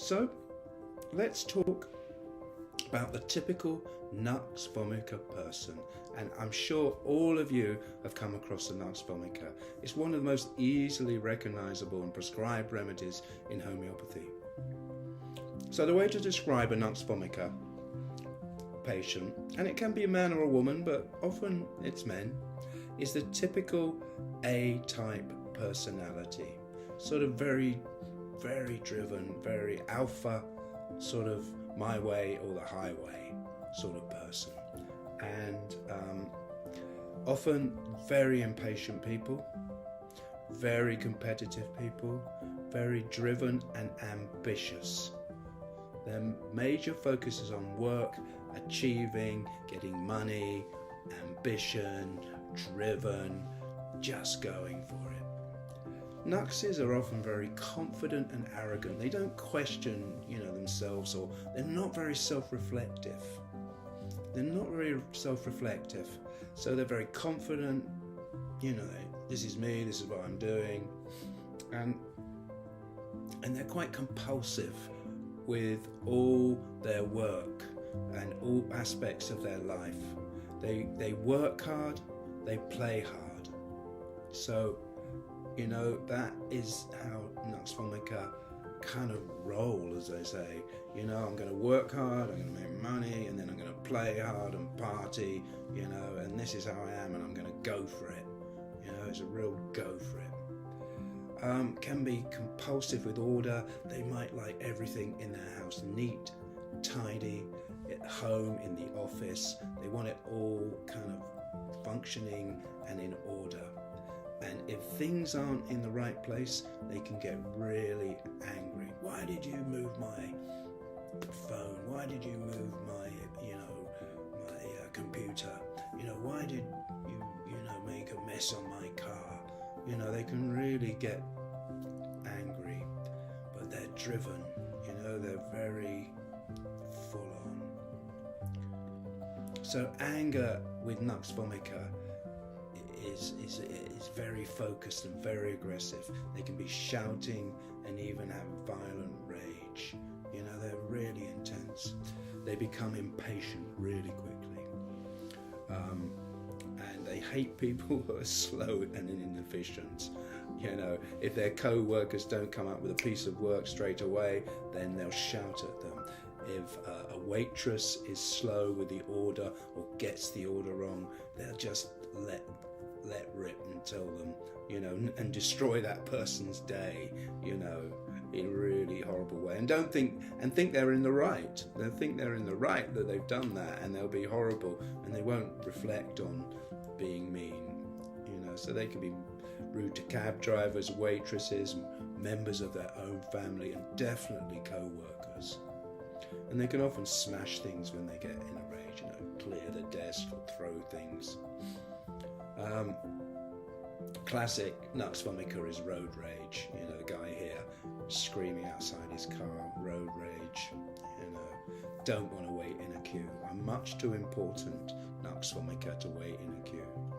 So let's talk about the typical Nux Vomica person, and I'm sure all of you have come across the Nux Vomica. It's one of the most easily recognizable and prescribed remedies in homeopathy. So the way to describe a Nux Vomica patient, and it can be a man or a woman, but often it's men, is the typical A-type personality. Sort of very driven, very alpha, sort of my way or the highway sort of person. And often very impatient people, very competitive people, very driven and ambitious. Their major focus is on work, achieving, getting money, ambition, driven, just going for it. Nuxes are often very confident and arrogant. They don't question, themselves, or they're not very self-reflective. So they're very confident, this is me, this is what I'm doing. And they're quite compulsive with all their work and all aspects of their life. They work hard, they play hard. So, that is how Nux Vomica kind of roll, as they say. I'm going to work hard, I'm going to make money, and then I'm going to play hard and party, and this is how I am, and I'm going to go for it. It's a real go for it. Can be compulsive with order. They might like everything in their house neat, tidy, at home, in the office. They want it all kind of functioning and in order. And if things aren't in the right place, they can get really angry. Why did you move my phone? Why did you move my, my computer? Why did you, make a mess on my car? They can really get angry, but they're driven. They're very full on. So anger with Nux Vomica is very focused and very aggressive. They can be shouting and even have violent rage. They're really intense. They become impatient really quickly. And they hate people who are slow and inefficient. If their co-workers don't come up with a piece of work straight away, then they'll shout at them. If a waitress is slow with the order or gets the order wrong, they'll just let rip and tell them, and destroy that person's day, in a really horrible way. And think they're in the right. They'll think they're in the right, that they've done that, and they'll be horrible, and they won't reflect on being mean, So they can be rude to cab drivers, waitresses, members of their own family, and definitely co-workers. And they can often smash things when they get in a rage, clear the desk or throw things. Classic Nux Vomica is road rage. The guy here screaming outside his car, road rage. Don't want to wait in a queue. I'm much too important, Nux Vomica, to wait in a queue.